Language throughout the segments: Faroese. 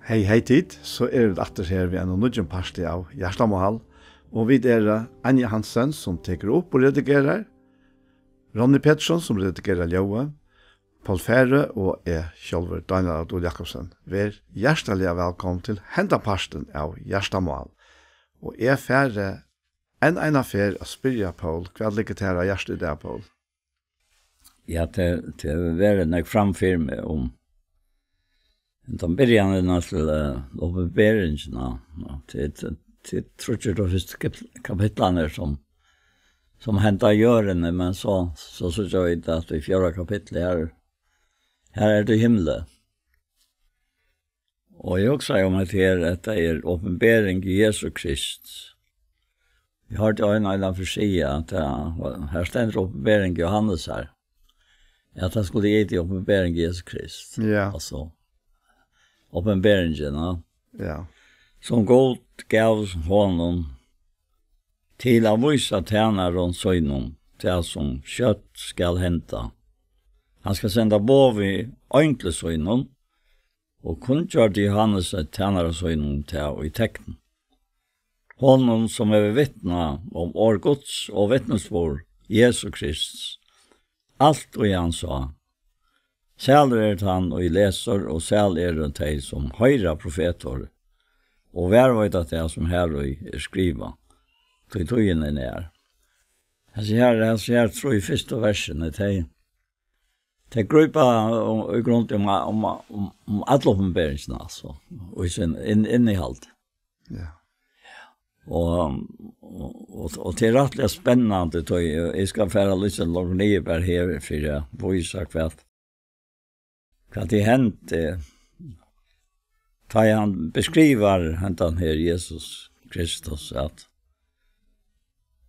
Hei, hei tid, så det atter her ved en nødgen parti av Gjerstamål, og vi Anja Hansen som teker opp og redigerer, Ronny Pettersson som redigerer Ljøve, Paul Fære og selv Daniel Adol Jakobsen. Vær hjertelig velkommen til hendaparsten av Gjerstamål. Og Fære en affær å spyrre, Paul, hva ligger til her av hjertet der, Paul? Ja, til være når jeg framfyrer meg om de början till åpenberingen till tror jag då först kapitlarna som hämtar görande men så jag inte att i fjärde kapitlet här är det himlen. Och jag också om att det är åpenbering i Jesus Kristus. Vi har det en annan för sig att här ständer åpenbering i Johannes här. Att han skulle ge till åpenbering i Jesus Kristus. Ja. Alltså åpenberingen, Ja. Som God gav honom till att visa tjänaren sönnen till som kött skall hämta. Han ska sända bov i enkle sönnen och kungjör till Johannes tjänare sönnen till i tecknen. Honom som är vittna om år Guds och vittnesbord Jesus Kristus. Allt och han sa. Säl han och läser och säl det de som höjra profeter och var att det som här är skriva. Till tojen är ner. Här tror jag första versen det gruppa i grund om alla uppenbarelserna alltså och sen innehåll. Ja. Och det är rätt spännande då jag ska föra lite långt ner här för jag visa kvart. Vad det hänt tar han beskriver han här Jesus Kristus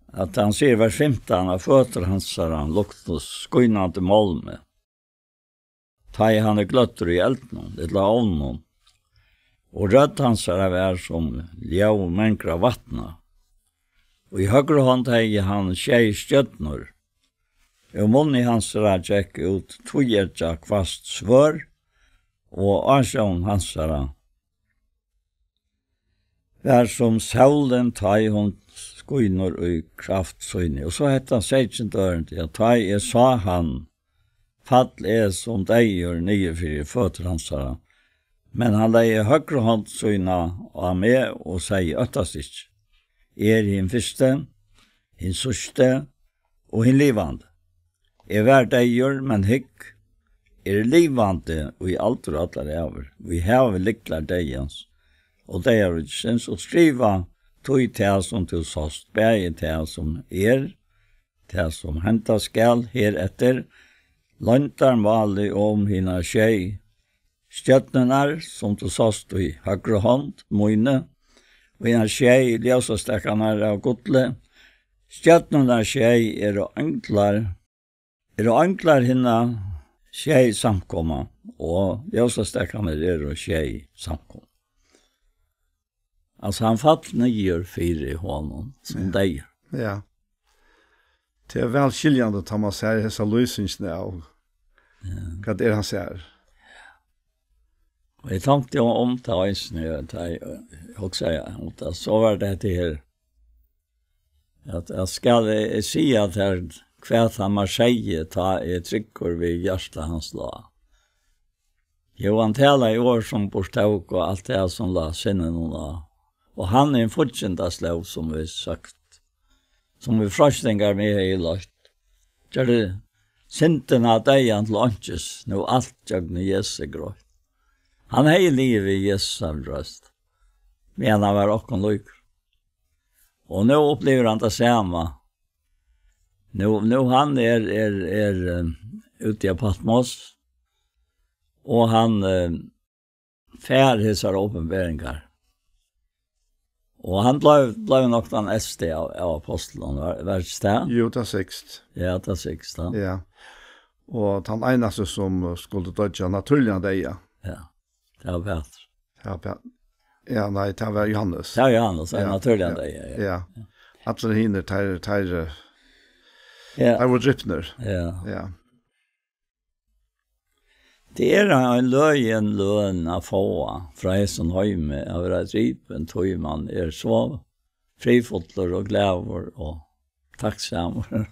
att han ser var 15 av fötter hans han luktar skynande molme. Tar han glötter i elden, det la honom. Och röd hans är som ljau mänkra vattna. Och i högra hand har han tjej stjötnor. Og munni hans gikk ut togjertja kvast svør, og asjon hans vær som saulen tai hon skuinor og kraft søyne. Og så hette han 16 døren til at tai sa han, fall som deier nye for føtter hans men han leie høyre hånd søyne av med og sier øttastisk, hin fyrste, hin sørste og hin livande. Vær deier, men hikk, livande og i alt og alle ræver. Vi har liklar deiens, og deier utsens, og skriva tog til som til såst, bæge til som til som henta skal her etter, lantar mali om hina tjej, stjøtnenar som til såst i høyre hånd, moine, og hina tjej, ljøsastekkanar av godle, stjøtnenar tjej anklar hinna tjej samkomma och ljusastekkarna och tjej samkomma. Alltså han fatt nyer fyra i honom som dig. Ja. Det är väl skiljande att man säger dessa lösningarna och vad han säger. Och jag tänkte om det jag också säga så var det här att jag ska säga att här kvart han må säga ta tryckor vid hjärsta hans la. Han talar i år som bostad och allt det som la sinnen och han är en fortsättande slå som vi sagt. Som vi fröstingar med i lagt. Så det sinten av dig han lunches nu allt jag med Jesu gråt. Han har i livet i Jesu röst. Men han var också en lyck. Och nu upplever han det samma. Nu han är ute i Patmos och han fär hesar åpenberingar. Och han blev nog den äste av apostlen, var det det? Jo, det 6. Ja, det 6. Ja. Och han enaste som skulle dödja naturliga deja. Ja, det var bättre. Ja, nej, det var Johannes. Det var Johannes, naturliga deja. Ja. Alltså hinner tar Ja. I var drippner. Ja. Ja. Det en løn å få fra Essen Høyme av ripen tøyman så frifotler og glæver og takksamer.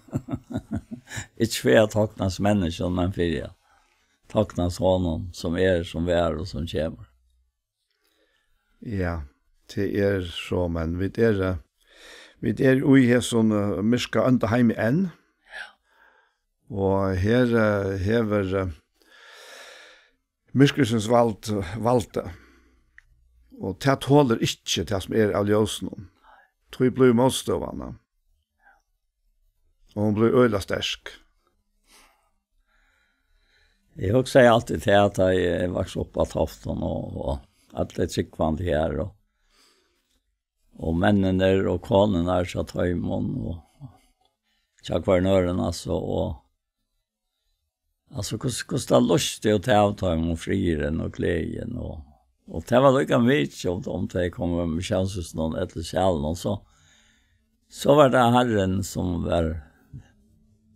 Ikke for jeg takknas mennesker, men for jeg takknas honom som som vi og som kommer. Ja, det så, men vi ui her sånn myrska under heim enn. Og her hever myrskrysens valgte. Og det tåler ikke det som av ljøsene. Tog blir motstøvende. Og hun blir øyla stersk. Jeg sier alltid til at jeg vokste opp av Toften og alle tryggvand her og mennene og konene satt høymon og tjakkvarnøren og hvordan det lustig å ta av og frieren og kleden og det var lukka mye om det kom med kjønsus noen etter sjælen så var det Herren som var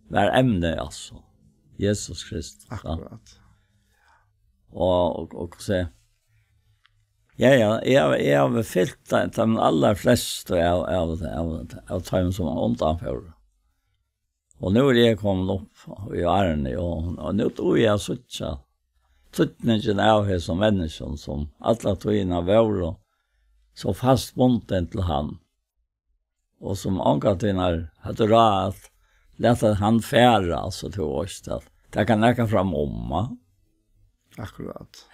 emne altså Jesus Kristus. Akkurat. Og se jeg har fyllt de aller fleste av dem som undanfører. Og nå jeg kommet opp i årene, og nå tror jeg suttningen av her som mennesker, som alle togene var, så fastbundet til han. Og som angattene hadde råd lette han fære, altså til oss, at det kan leke fram omma. Akkurat.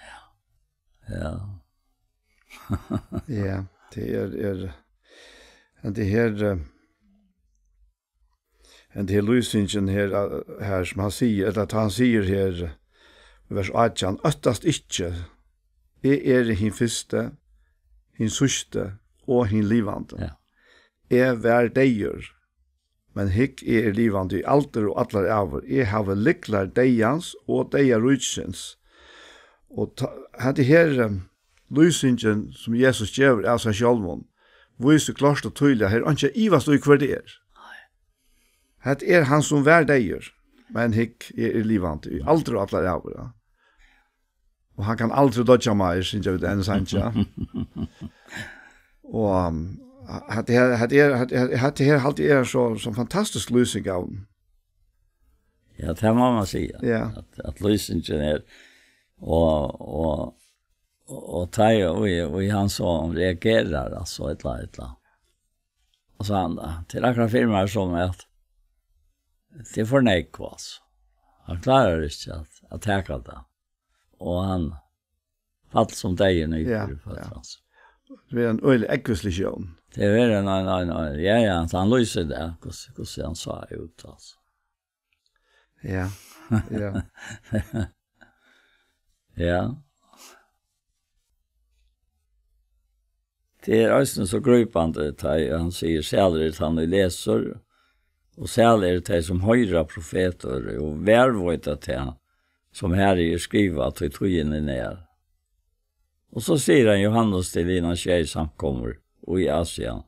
Ja. Ja, det her lysingen her som han sier, eller at han sier her, vers 18, øttast ikke, hin første, hin sørste, og hin livande. Ja. Vær deier, men hikk livande i alter og atler over. Har liklar deians og deia rutsens. Og hadde her lysingen som Jesus gjør av seg sjølven, viser klart og tydelig her, ikke ivast og hver det Hadde han som vær deier, men hikk livande i alter og atler over. Ja. Og han kan aldri dodja meg, synes jeg det enn sant, ja. Og det her alltid så fantastisk lysing av. Ja, det må man si. Ja. At lysingen og teg og i han som reagerer, altså et eller annet. Og så han da, til akkurat firmaer som at det er for nek, altså. Han klarer ikke at teka det. Og han fatt som deg i nyker. Ja. Det er en øyelig ekvislisjon. Det er ja, han lyser det, hvordan han sa ut, altså. Ja, ja. Ja. Det også så grøpende, han sier, særlig han leser, og særlig det som høyre profeter, og værvøyta til som her skriver at vi tog inn i ned. Og så sier han Johannes til innan tjej samkommer og i Asien.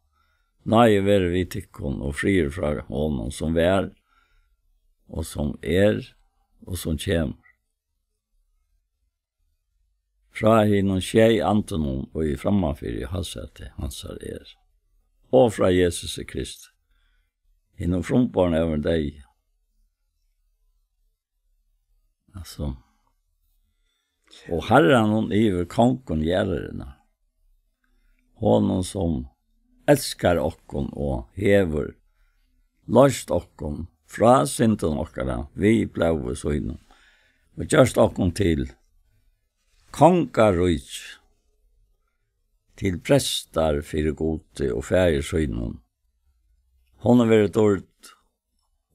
Nei, være vi tikkon og frier fra honom som vær, og som og som kommer. Fra hinnom tjej antonom og i frammanfyr i hasete hans og fra Jesus Krist. Hinnom frombarn over deg. Altså, og Herren hon iver kongen gjerrerne. Honom som elskar okkon og hever, løst okkon fra synden okkara, vi bleve søgnen, og gjørst okkon til kongarøyt, til prestar fyrir gode og fægir søgnen. Hon har vært dård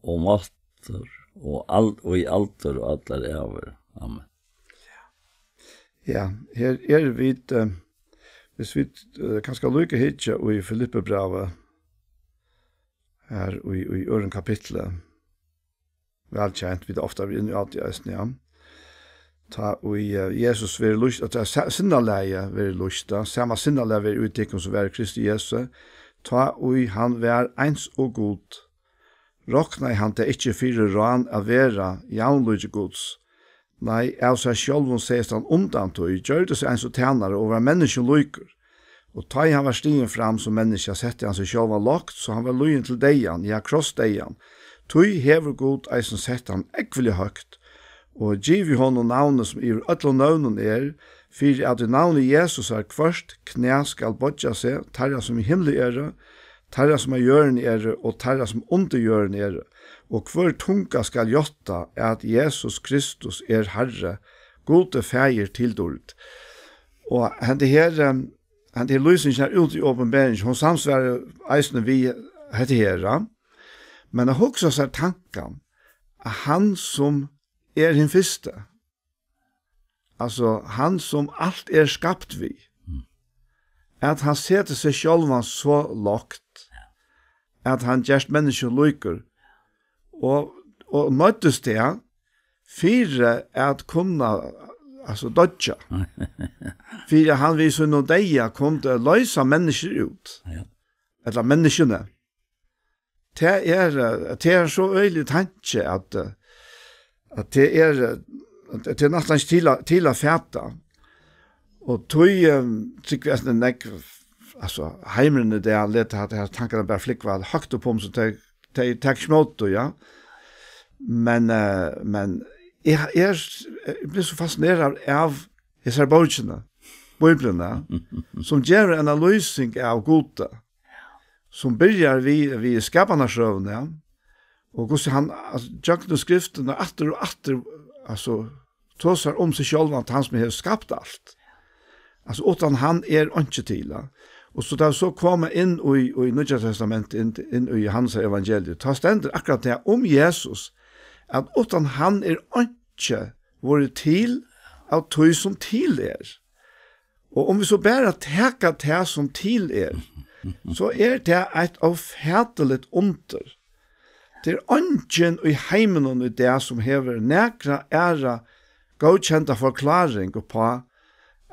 og matter, og i alter og allar over. Amen. Ja, her vi, hvis vi kanskje lykke hitje og i Filippe brevet, her og i øren kapitlet, velkjent, vi det ofte er inne i alt i eisen, ja. Ta og Jesus vil lyst, at det er sinnaleie vil lyst, samme sinnaleie vil uttikken som er Kristi Jesus, ta og han vær eins og god, råkna han til ikke fire ran av vera jaunløyge gods, Nei, av seg sjálvun seist han undan tog, gjørde seg en så tjenare og var menneskeluiker. Og ta han var stigen fram som menneske, sette han seg sjálvan lagt, så han var lujen til deian, ja, krossdeian. Tog hever god eisen sette han ekvelig høgt, og giv i honom navnet som i ødlo navnen for at i navnet Jesus først, knæ skal bodja seg, tarra som i himmelig tarra som gjøren og tarra som under gjøren og hver tunga skal jotta at Jesus Kristus Herre, gode feir tildord. Og hende her løsningen ut i åpenbering, hun samsvarer eisene vi hette her, men jeg husker seg tanken at han som hin første, altså han som alt skapt vi, at han setter seg sjálvan så lagt, at han gjerst mennesker lyker, og møttes det for at kunne dodja. For han viser noe deia kunne løse mennesker ut. Eller menneskene. Det så øyelig tanke at det nesten til å fæta. Og tog tykker jeg nek, heimrene det han lette at tankene bare flikva høgt opp om, så det tar smått, ja. Men jeg blir så fascineret av disse bøkene, biblene, som gjør en analysing av gode, som begynner vi skapernarsøvene, og hvordan han gjør skriftene atter og atter, tåser om seg selv at han som har skapt alt. Utan han ikke til. Og så da så kommer inn i Nya Testamentet, inn i hans evangeliet, ta stendet akkurat det om Jesus, at utan han ikke vært til av tog som til Og om vi så bare teker det som til så det et avfætelig under. Det ønsken i heimen og det som hever nekra godkjente forklaring på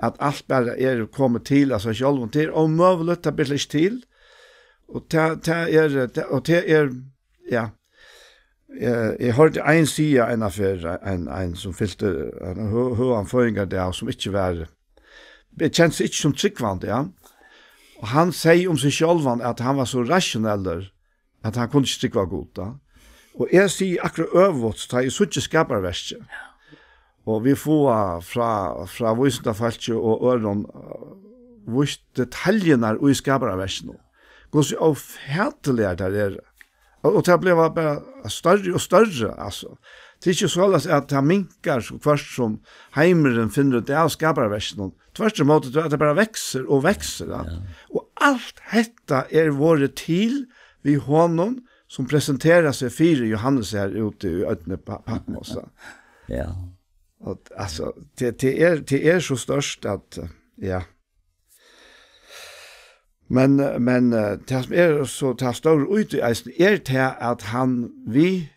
at alt bare kommet til av seg selv, og det omøvelig, det blir ikke til, og det ja, jeg hørte en sida en affær, en som fylte høyanføringer der, som ikke var, det kjente seg ikke som tryggvand, ja, og han sier om seg selv at han var så rasjonell, at han kunne ikke tryggva godt, da. Og jeg sier akkurat øvått, så jeg så ikke skaperverket, og vi får fra Vysendafeltet og Øron vist detaljene i skaperverket. Gå så avfætelig der Og det ble bare større og større, altså. Det ikke så at det minkar først som heimeren finner ut det av skaperverket. Tvert måte at det bare vekser og vekser. Ja. Og alt dette våre til vi honom som presenterer seg fire Johannes her ute i Øtne Patmos. Ja. Og, altså, det så størst at, ja. Men det som så det står ut i eisen til at han, vi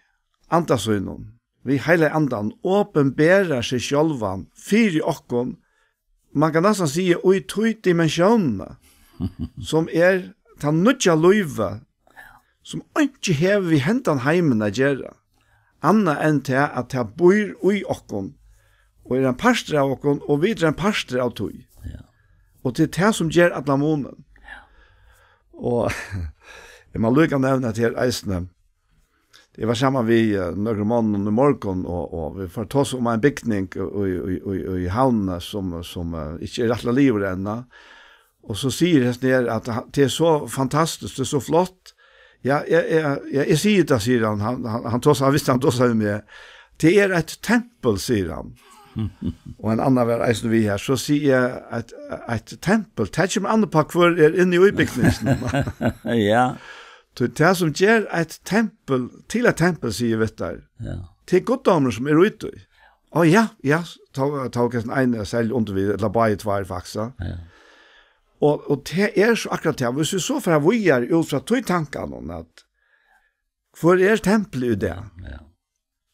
andasøgnen, vi hele andan, åpenberer seg sjølvan, fire okkon, man kan nesten si i 2 dimensjoner, som ta nødja løyve, som ikke hever vi hentan heimen å gjøre, anna enn til at det bor i okkon, og en parster av okkon, og vi en parster av tog. Ja. Og det det som gjør alle månen. Og jeg må lykke å nevne til eisene. Det var sammen vi noen måneder i morgen, og vi får ta oss om en bygning i havnene som ikke rett og livet ennå. Og så sier jeg at det så fantastisk, det så flott. Ja, jeg sier det, sier han. Han visste han tås av meg. Det et tempel, sier han. Og en annen var eisen vi her, så sier jeg et tempel, det ikke med andre på hver inne i bygningen. Ja. Det som gjør et tempel, til et tempel, sier vi der. Ja. Det goddommer som ute. Å ja, ta en selv under vi, eller bare tvær faktisk. Ja. Og det så akkurat det, hvis vi så fra vi ut fra tog tankene, at hvor tempelet i det? Ja.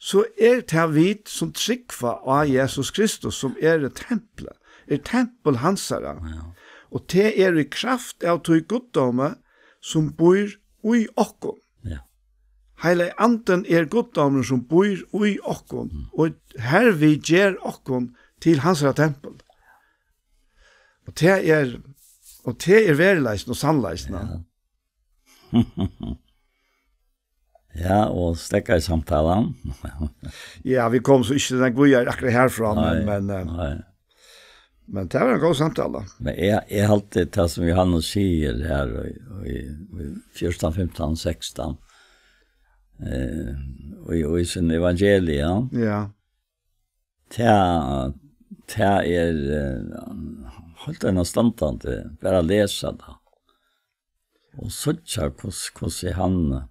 Så det vi som tryggva av Jesus Kristus som et tempel. Tempel hansara. Ja. Og det i kraft av tog goddomme som bor i okkom. Ja. Heile anden goddommen som bor i okkon, og her vi gjer okkon til hans tempel. Og det er verileisen og sannleisen. Ja. Ja, og stekka i samtalen. Ja, vi kom så ikke til den gode akkurat herfra, men det var en god samtale. Men jeg halte det som Johannes sier her i 14, 15, 16, og i sin evangelie, ja. Det holdt en standtande, bare lese det. Og så hvordan han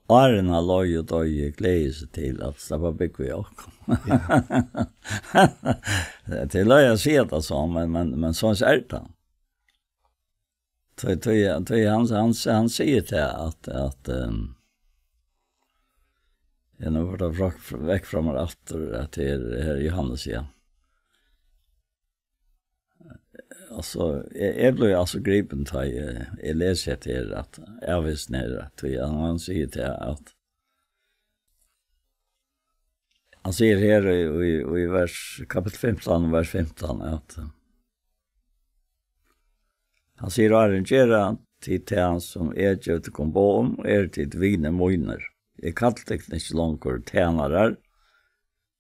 Arna loj og døy gleder seg til at det var bygg vi også. Det løy jeg si det sånn, men sånn er det. Han sier til at jeg nå var det vekk fra meg til her Johannes igjen. Alltså jag blev alltså gripen till jag läser till att jag visste ner till han säger till att han säger här i vers kapitel 15 vers 15 att han säger arrangera till han som är ute kom på om till vinner moiner. Jag kallar det inte långt tjänare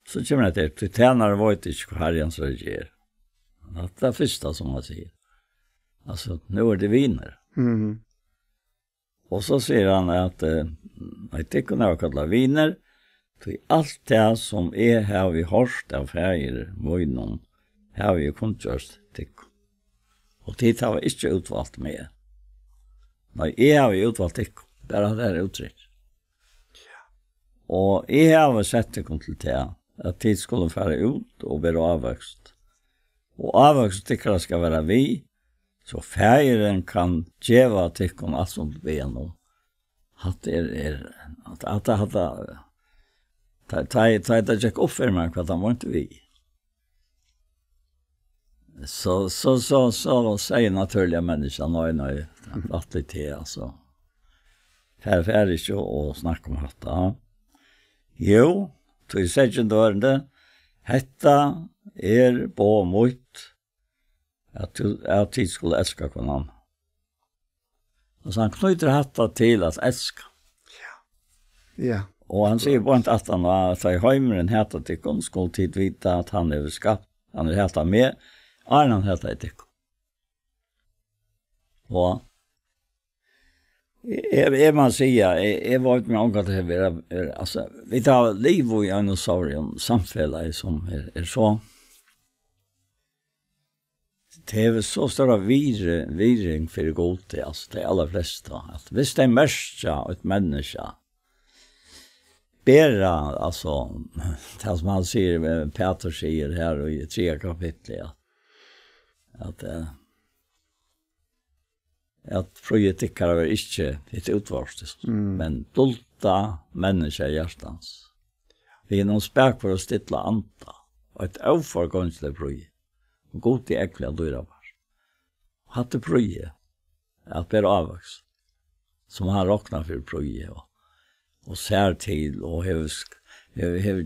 så kommer det till tjänare var det inte Herrens reger. Det är första som man säger. Alltså, nu är det viner. Mm. Och så säger han att jag tycker när jag kallar viner till allt det som är här vi hörst av färger, mojnon, här vi kungjörst tyck. Och det har vi inte utvalt med. Nej, jag har vi utvalt tyck. Bara det är uttryck. Och jag har sett det till det att tid skulle färra ut och bli avväxt. Og avvokst tykker skal være vi, så feiren kan djeva tykker alt som det ber nå. At det det ikke oppfører meg hva det var ikke vi. Så sier naturlige mennesker nå at det til, altså. Her er det ikke å snakke om dette. Jo, tog seg ikke dørende, hetta på mot at tid skulle elska hverandre. Og så han knyter hatta til at elska. Ja. Og han sier på at han at i heimeren heter tikkun, skulle tid vite at han er skapt, han er heter med, er han heter i tikkun. Og jeg må si, jeg var ikke med omgang til altså, vi tar liv i dinosaurien, samfunnet som er så. Det är så stora viring för god till alltså de allra flesta att visst det mesta ett människa bära alltså det som han säger Peter säger här i 3 kapitlet att projektikar är inte ett utvarstes men dolta människa hjärtans vi är någon spärk för att stilla anta och ett oförgångsligt projekt och god till äckliga dörrar. Hatte pröje att bära avvaks som han räknar för pröje och ser till och har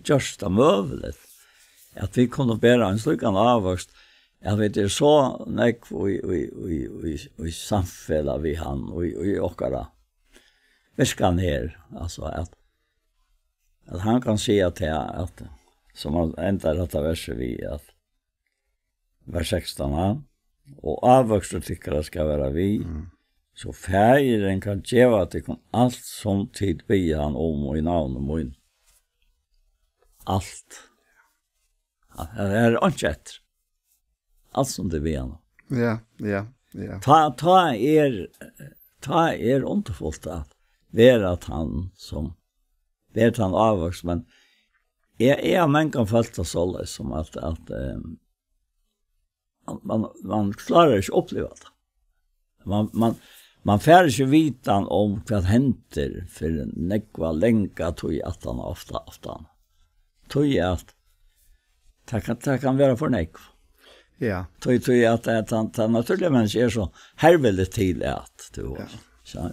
just möjligt att vi kunde bära en slukan avvaks. Jag vet det så näck i samfälla vi han och i åkara. Viskan här alltså att han kan se att som han ändrar detta verset vi att vers 16 og avvokst tykkere skal være vi, så feiren kan djeva til alt som tid be han om og i navn og mun. Alt. Det er ikke etter. Alt som det be han. Ja. Ta underfullt at være at han som vet han avvokst, men jeg men kan føle det så som at man klarar inte uppleva det. Man får inte vita om vad händer för nekva länka tog att han ofta. Tog att det kan vara för nekva. Ja. Tog att han naturliga människor är så här väldigt till att du så.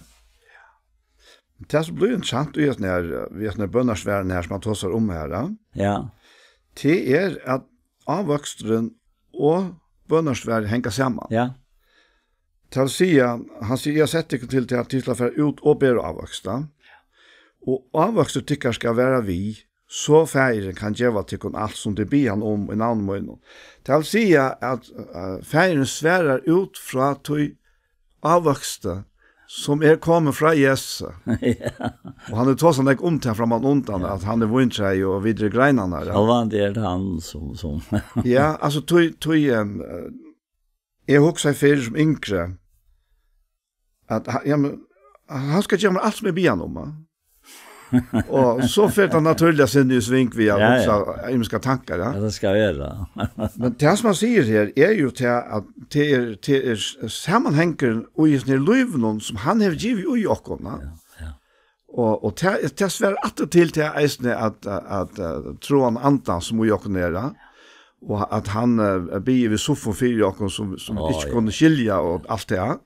det som blir interessant i när bønnersværen her som man tåser om her, Ja. det at avvoksteren og bønnersvær henger sammen. Ja. Til å si, han sier, jeg setter ikke til at de skal være ut og bedre avvoksta. Og avvokster tykker skal være vi, så feiren kan gjøre til alt som det blir han om i navn måned. Til å si at feiren sværer ut fra til avvokste som kommet fra Jesus. Ja. Og han tog sånn ikke om til fra man undan, at han vunnet seg og videre greinene. Ja. Alvan det han som Ja, altså jeg husker fyrir som yngre at han skal gjøre alt som bian om. Og så fyrt han naturliga sinne i sving via ymska tankar. Ja, det skal være. Men det som han sier her jo til at det sammenhenger og i sånne løyvnån som han har givet ui okkona. Og det sver til eisne at tro han andan som ui okkona og at han blir ved soffon fyrir okkon som ikke kunne skilja og alt det.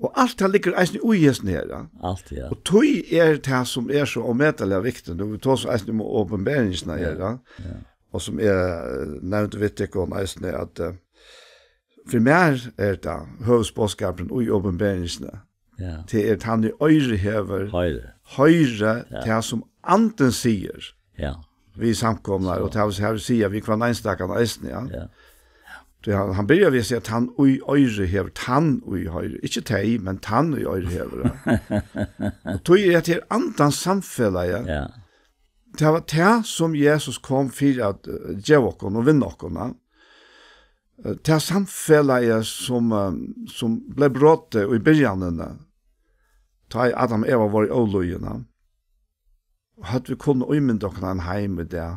Og alt det ligger eisen i ugesten her. Alt, ja. Og tog det som så ometelig viktig. Du tar så eisen med åpenberingsene her. Ja. Og som nevnt vidt ikke om eisen at for mer det høvdsbåskapen og åpenberingsene. Ja. Det at han i øyre hever høyre det som anden sier. Ja. Vi samkomner, og det her sier vi hver neinstakene eisen, ja. Ja. Han börjar vi säga att han ui øyre hever, tann ui høyre, ikke teg, men tann ui øyre hever. Og tog til andan samfellet, ja. Det var det som Jesus kom for at gjøre okken og vinne okken. Det samfellet som ble brått i begynnelsen, da Adam og Eva var i åløyene. Og hadde vi kunnet umynde okken en heim i det,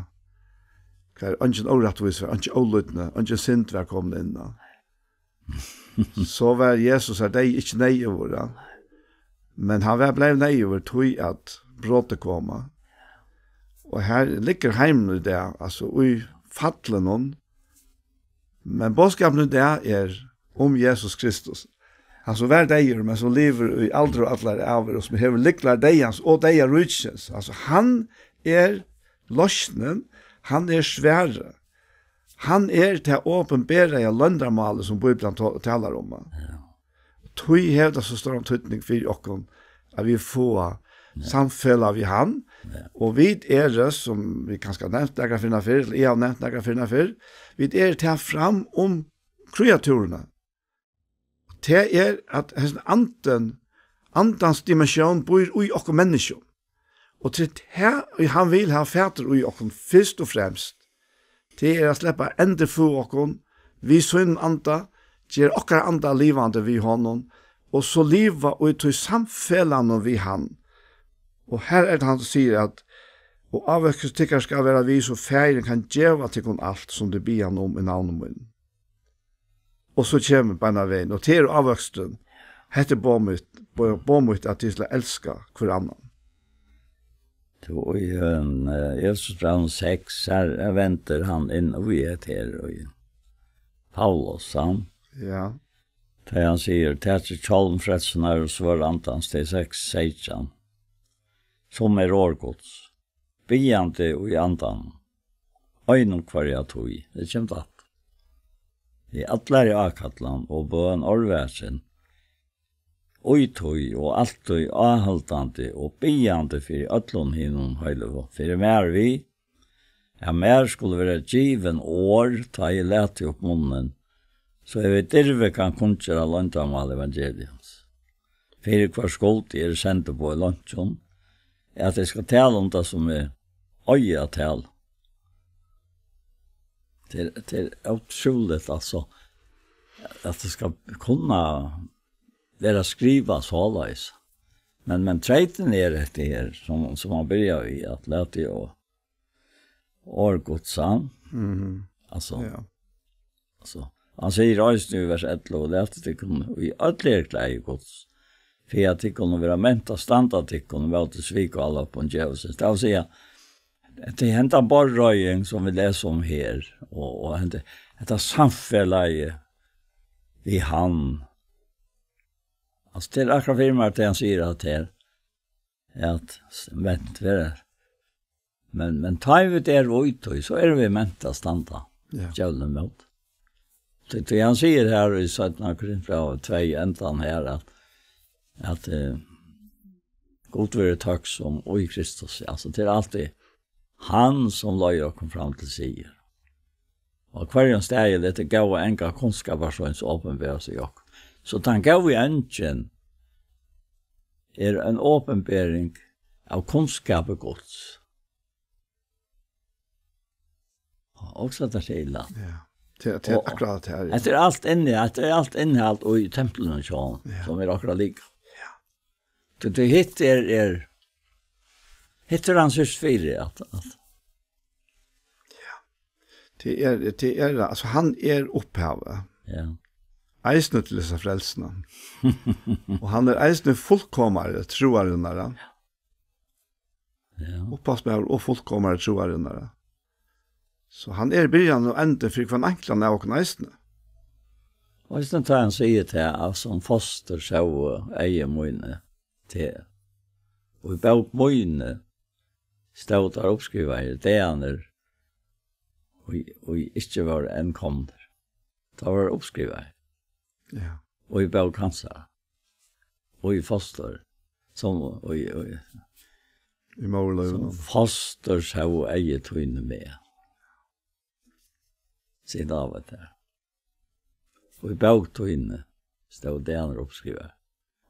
hver ønsken årettvis, ønsken åløytene, ønsken sint var kommet inn. Så var Jesus her, de ikke nei over. Men han ble nei over, tog at bråtet kom. Og her ligger heimen i det, altså i fattelen. Men bådskapen i det om Jesus Kristus. Han som var deier, men som lever i aldri og atler av, og som hever liklar deians og deier rutskjens. Altså han løsnen, han svære. Han til åpenbære i løndermalet som Bibelen taler om. Tog hevda så stor tydning for okken at vi får samfølge av han. Og vi det som vi kanskje har nevnt nægget finne før, eller jeg har nevnt nægget finne før, vi til fram om kreaturene. Det at andans dimensjon bor i okken mennesker. Og til det han vil ha fæter i okken først og fremst. Det å slippe endre for okken, vi sønn anda, gjør okkar anda livande vi honom, og så liva og til samfellene vi han. Og her det han som sier at og avvekstikker skal være vi så feiren kan gjøre til kun alt som det blir han om i navnet min. Og så kommer beina veien, og til avveksten heter båmut at de skal elske hver annan. I Jesus brann 6, her venter han inn og vi her, og Paulus, han. Ja. Da han sier, det kjolm fredsen og svar antans til 6, 16, som årgods, biante og i andan, øynum hver jeg tog, det kommer tatt. I atler i akatlan og bøen orversen, Oitoi og altoi avhaltande og biande fyrir öllun hinum heilugu. Fyrir mer vi, mer skulle være given år, ta I leti opp munnen, så vi dirve kan kunnkjera landamal evangeliums. Fyrir hver skuld sendt på I lunsjon, at jeg skal tale om det som øya tal. Det utroligt altså, at det skal kunna vera skriva så lais. Men treiten det her som man börjar I att låta ju årgodsan. Alltså. Ja. Alltså han säger just nu vers 11 och låta det kunna I alla kläder gods. För att det kunna vara menta standard det kunna vara till svik och alla på en Jesus. Det vill säga det händer bara röjning som vi läser om här och det samfällige vi han. Alltså till akkurat firma att han säger att här att vent för men tar vi det ut så är vi ment att stanna. Ja. Djävulen mot. Det han säger här i 17 Korinthierbrevet 2 ändan här att god vare tack som och i Kristus. Alltså det är alltid han som lägger oss fram till sig. Och kvarjen steg det gav enka kunskapar som så åpenbara sig också. Så den gav engine är en åpenbaring av kunskap och gods. Också det är illa. Ja. Det är akkurat det här. Det är allt innehåll och i templen så som är akkurat lika. Ja. Det hittar han just för att Det är alltså han är upphavet. Ja. Eisne til disse frelsene. Og han er eisne fullkomare troarundere. Ja. Opphavsmær og fullkomare troarundere. Så han er byrjan og ende for hver enklan av åken eisne. Og hvis det han sier til at som foster så eier møyne til. Og i bak møyne stod der oppskrivet det han og ikke var en kommer. Det var oppskrivet. Ja. Og i bak kansa. Og i foster. Som og I morløven. Foster så eier tøyne med. Siden av det der. Og i bak tøyne stod det han oppskrivet.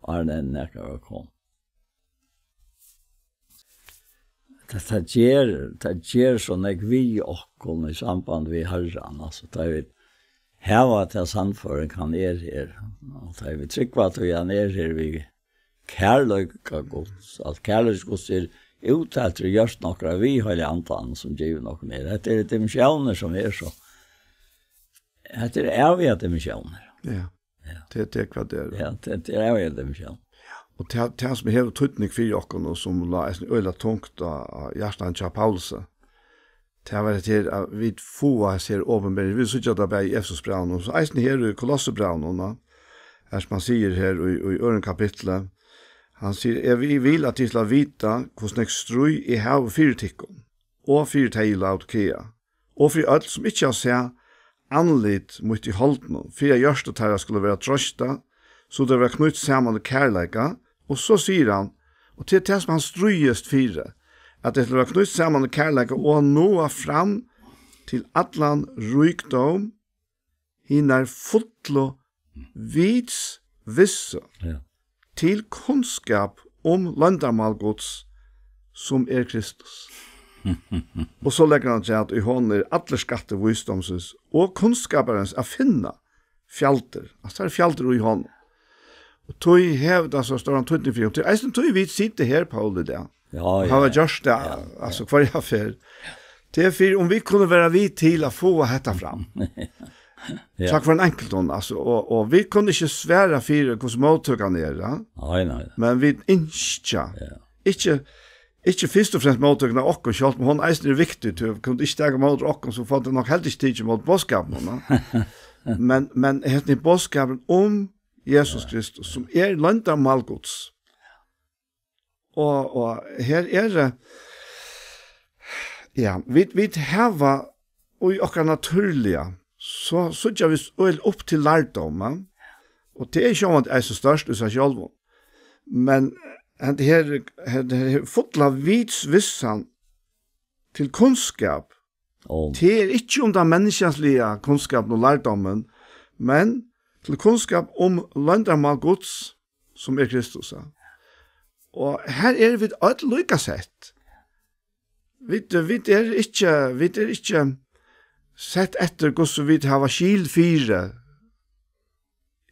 Arne nekker kom. Det gjør sånn jeg vi okkon i samband vi herran. Altså, det er heva til sannføring han er her. Og det er vi tryggva til han er her vi kærløyka gods. At kærløyka gods er uttalt til gjørst nokra vi har i antan som giver nokra ned. Det er dimensjoner som er så. Det er evige dimensjoner. Ja. Det er hva det er. Ja, det er evige dimensjoner. Og det som har tøytning for jokken, og som la en øyla tungt av hjertan til Paulse, det har vært til at vi få ser åpenbæring. Vi synes at det er i Efesosbraun, og så eisen her i Kolossebraun, som han sier her i øren kapitlet, han sier, vi vil at de skal vite hvordan jeg strøy i hav fyrtikken, og fyrteg i Laodikea, og for alt som ikke har sett anlitt mot i holdene, for jeg gjørste til at skulle være trøsta, så det var knytt sammen til kærleika, og så sier han, og til det som han strøyest fire, at det var knytt sammen til kærleika, og nå fram til atlan rykdom, hinner fotlo vids visse, til kunnskap om landarmalgods, som er Kristus. Og så legger han til at i hånden er alle skatter visdomsens, og kunnskaperens å finne fjalter. Altså det er fjalter i hånden. Og tog hevda så står han 24. Til eisen tog vi sitte her, Paul, i det. Ja. Han var gjørst det, altså hver jeg fer. Det er for om vi kunne være vi til å få dette fram. Takk for en enkelt hånd, altså. Og vi kunne ikke svære for hvordan måttøkene er, Nei. men vi ikke først og fremst måttøkene av okken, selv om hun eisen er viktig til, kunne ikke stege mot okken, så fant det nok heldig tid mot bådskapen. Men heter bådskapen om Jesus Kristus, som er landarmalgods. Og her er det, ja, vi hava, og i okkar naturlige, så gjør vi øyel opp til lærdom, og det er ikke om at det er så størst i seg selv, men det er fotla vidsvissan til kunnskap. Det er ikke om den menneskenslige kunnskapen og lærdommen, men til kunnskap om landarmalgods, som er Kristus. Og her er vi alt lykka sett. Vi er ikke sett etter hvordan vi har skil fire.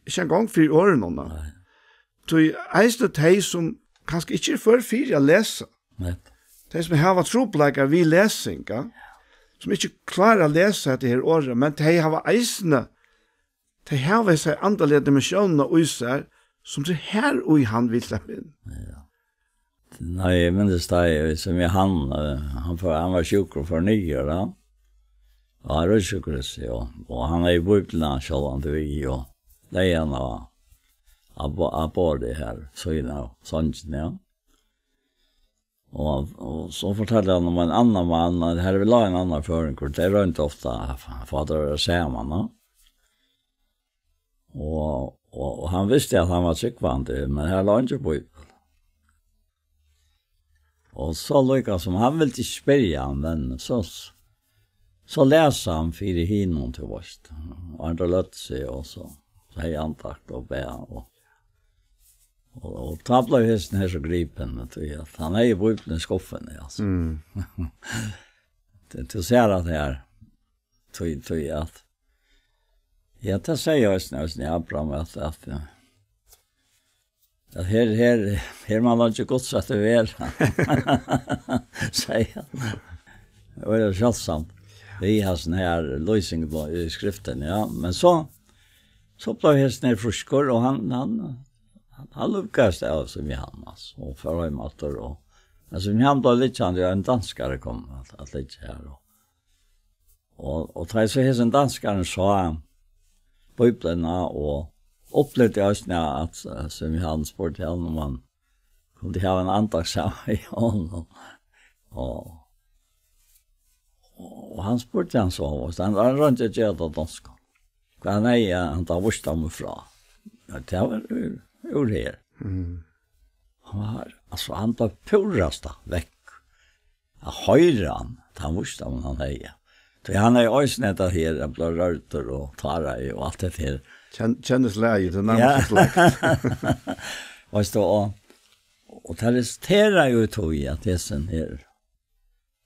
Ikke en gang 4 år nå. Så eisne de som kanskje ikke er for 4 å lese. De som har tropleikere vi lesing, som ikke klarer å lese etter her året, men de har eisne de har seg andre dimensjoner og seg, som det her og i han vil slippe inn. Ja. Nei, jeg minnes det, som han var sjukker for 9 år, da. Ja, han var sjukker, og han er i Bibelen, selv om det vi, og det er han av både her, så er det sånn, ja. Och så fortalte han om en annan man, det här vill ha en annan föring, det är inte ofta fader och säger man, no? Och han visste att han var tryggvande, men här la inte på. Och så lyckas som han ville inte spela, men så läser han fyra hinon till oss. Och han lött sig och så säger antakt och be. Och ta blev hästen här så gripen. Att han är ju på i skoffen. Alltså. Mm. Du ser att det är tog att ja, det säger jag när Abraham att här man har inte gått så att det väl. Säger han. Det var det känsamt. Vi har sån här lösning i skriften, ja. Men så blev hästen här fruskor och han lyckades det av som Johannes och förhöjmatter och alltså han blev lite en danskare kom att lite här och tre så hästen danskaren sa biblarna och upplevde jag att som Johannes spurte honom om man kunde ha en antagsam i honom och han spurte han så och han var inte gjort att danska. Kan han tar vurst om ifrån. Det var ur här. Mm. Han blev purrasta väck. Jag hörde han visste om han heja. Så han är ju ösnätta här, jag blev rörter och tara och allt det här. Kändes läget, det närmast släkt. Och det resterar ju tog att det är sen här.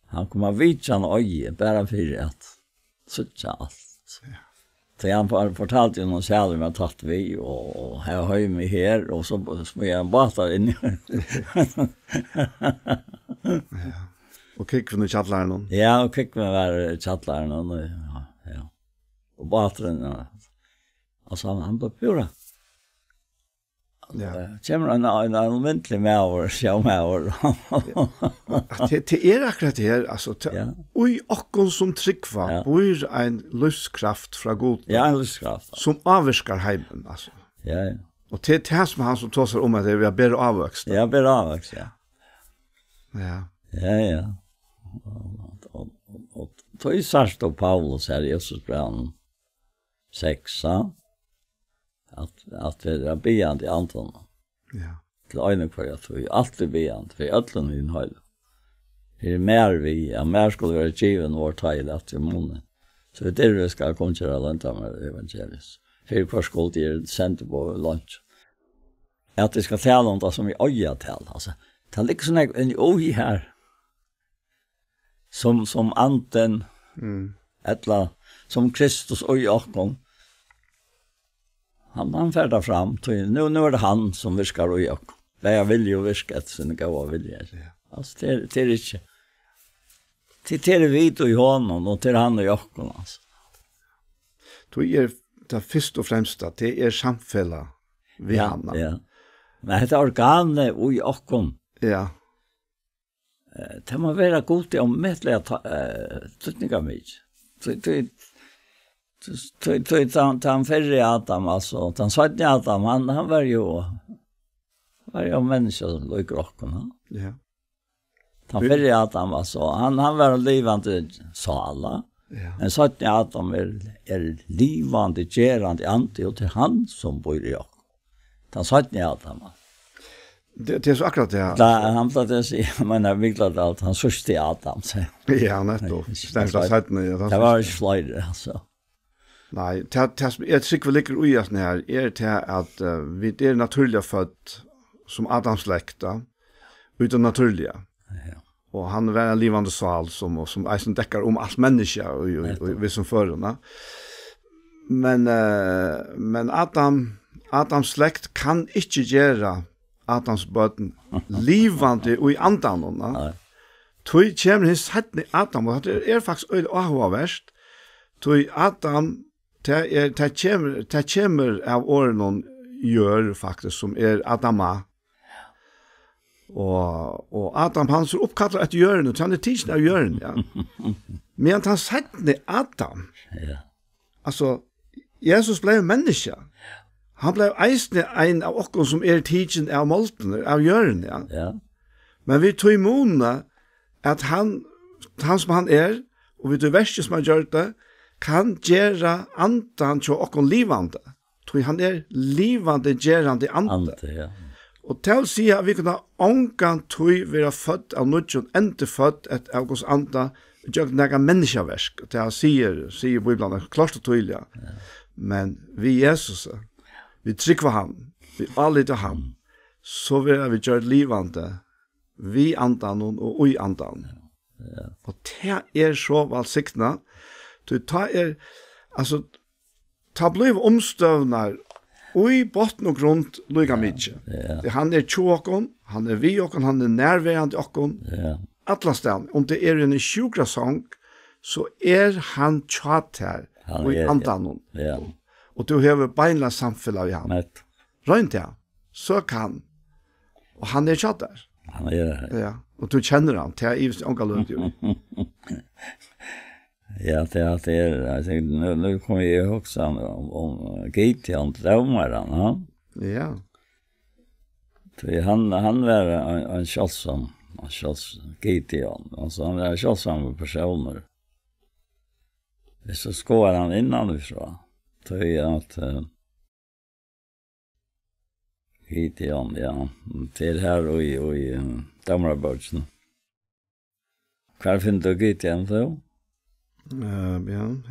Han kommer vitsan öje, bara för att sucha allt. Så han fortalte ju någon själv med tatt vi och här har ju mig här och så smög jag en batar in. Ja. Och kick från chattlaren. Ja, och kick med var chattlaren och ja. Och bataren alltså han blev pura. Ja. Kommer en ordentlig med över, sjå med över. Det är akkurat det här, alltså. Oj, och som tryggva, bor en lustkraft från god. Ja, en lustkraft. Som avviskar heimen, alltså. Ja. Och det är det som han som tar sig om att vi har bättre avväxt. Ja, bättre avväxt, ja. Ja. Ja. Och då är Sarst och Paulus här i Jesus brand 6, att vi är beande i Anton. Ja. Till ögonen för att vi alltid beande, för ödlen i din höjd. Det är mer mer skulle vara given vår tajl att i munnen. Så det är det vi ska konkurrera lönta med evangelis. För kvar skuld är sänt på lunch. Att det ska tala om det som vi öja tal. Alltså, det är liksom en oj här. Som anten, eller som Kristus oj och kom. Han färdar fram till nu är det han som viskar och jag. Det jag vill ju viska ett sin gåva vilja. Alltså det är inte. Det är vid och i honom och till han och jag alltså. Då är det först och främst att det är samfälla vi hamnar. Ja. Men det organet och i och ja. Det må vara god till om mätliga tutningar mig. Han färre Adam alltså, han sa inte Adam, han var ju människa lik rocken. Ja. Han färre Adam alltså, han var livande sala. Ja. Men sa inte Adam är livande, gerande ante och till han som bor i rock. Han sa inte Adam. Det är så akkurat det. Ja, han pratade sig, men jag viklade allt, han sörste i Adam. Så. Ja, nettopp. Det var inte flöjder alltså. Nej, jag tycker vi ligger i oss här är det att vi är naturliga född som Adams släkta utan naturliga. Ja. Och han var en livande sal som eisen deckar om allt människa och vi som förrarna. Men Adams släkt kan inte göra Adams böten livande och i andan. Tog kommer hins hattne Adam och det är faktiskt avhåverst. Tog Adam det kommer av åren gör faktiskt som är Adama. Och Adam han så uppkallar ett hjörne, han är tidsen av hjörne, ja. Men han satte Adam. Ja. Alltså, Jesus blev människa. Han blev eisne en av oss som är tidsen av molten, av hjörne, ja. Ja. Men vi tog imona at han som han og vi tog verste som han gjør det, kan gjøre andan til okkon livande. Tog han livande gjerande ande. Ja. Og til å si at vi kunne ångan tog være født av nødjon, ente født et av Guds anda, gjør nega menneskeversk. Til han sier Bibelen, klart og tydelig. Ja. Men vi Jesus, vi trykker han, vi alliter han, så vil vi gjøre livande, vi andan og ui andan. Ja. Og det så valgsiktene, altså, ta bliv omstøvnar, og i botten og grunn lukka mykje. Ja. Han tjåkon, han vi okon, han nærværende okon, alla sted. Om det en sjukra sång, så han tjat her, og i andan. Ja. Og du hever beinla samfunnet av han. Nett. Røynt ja, søk han. Og han tjat der. Han det. Ja, og du kjenner han, til jeg ivst onka lønt jo. Ja, det jag tänkte nu kommer jag också om Gideon drömmaren, ja. Ja. Så han var en kjølsom Gideon, alltså han var kjølsom personer. Så skår han innanifrån, tror jag att Gideon, ja, till här och i Damrabotsen. Kvar finner du Gideon då? Domaren,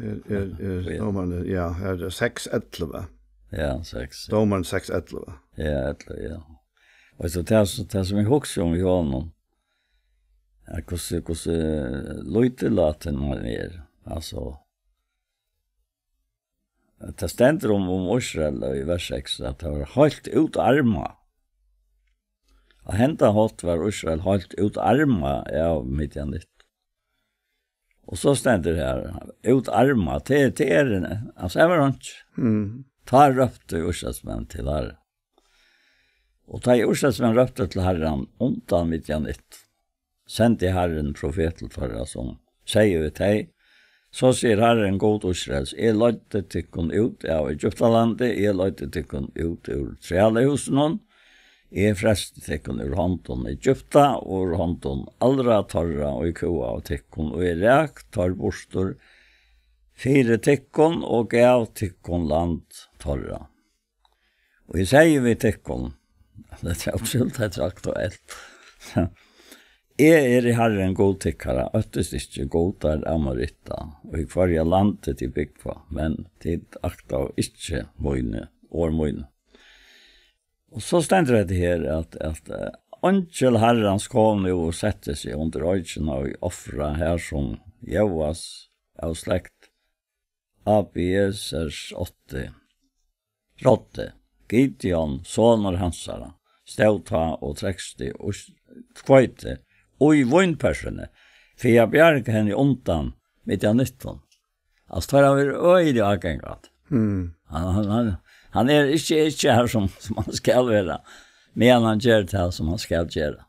ja, 6-11. Ja, 6. Domaren 6-11. Ja, 11, ja. Och så det som jag också om i honom, hur lite laten han alltså, det ständer om Israel i vers 6, att det var helt ut arma. Och hända hållt var Israel helt ut arma av Midjanit. Och så ständer det här, ut arma till alltså jag var inte. Ta röpte Israelsmän till Herren. Och ta Israelsmän röpte till Herren undan Midjanit. Sände Herren profetet för som säger vi till. Så sier Herren god Israels, jeg løyte tykkun ut av Egyptalandet, jeg løyte tykkun ut ur trealehusen, jeg freste tykkun ur hånden Egypta, og ur hånden allra torra og i kua av tykkun, og jeg rek tar bostor 4 tykkun, og gav tykkun land torra. Og jeg sier vi tykkun, det absolutt helt aktuelt, i Herren god tykkara, øttest ikke godar amoritta, og i kvarja landet til byggva, men tid akta og ikke møyne, årmøyne. Og så stender det her at Angel Herrens kom jo og sette seg under øyne og offra her som Joas av slekt Abiesers 8. Rådde, Gideon, soner hansara, stauta og treksti og kvøyte, og i vannpersene, for jeg bjerg henne undan midt av 19. Altså, tar han øyelig avgengat. Han ikke her som han skal være, men han gjør det som han skal gjøre.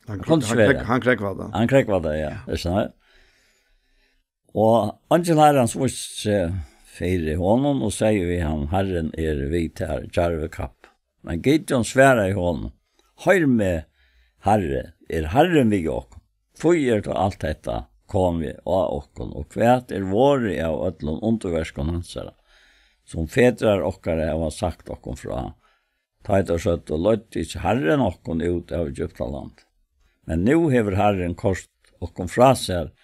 Han krek hva da? Han krek hva da, ja. Det er sånn her. Og Angel Herrens vurs fire honom, og sier vi han, Herren vit her, Jarvekapp. Men Gideon sværer i honom, hør med Herre, Herren vi åk. Føyer til alt dette kom vi av åkken, og kvært våre av ødlån underverskene hansere, som fedrar okkare har sagt åkken fra. Taet og skjøtt og løtt ikke Herren åkken ut av Egyptaland. Men nå hever Herren kost åkken fra seg,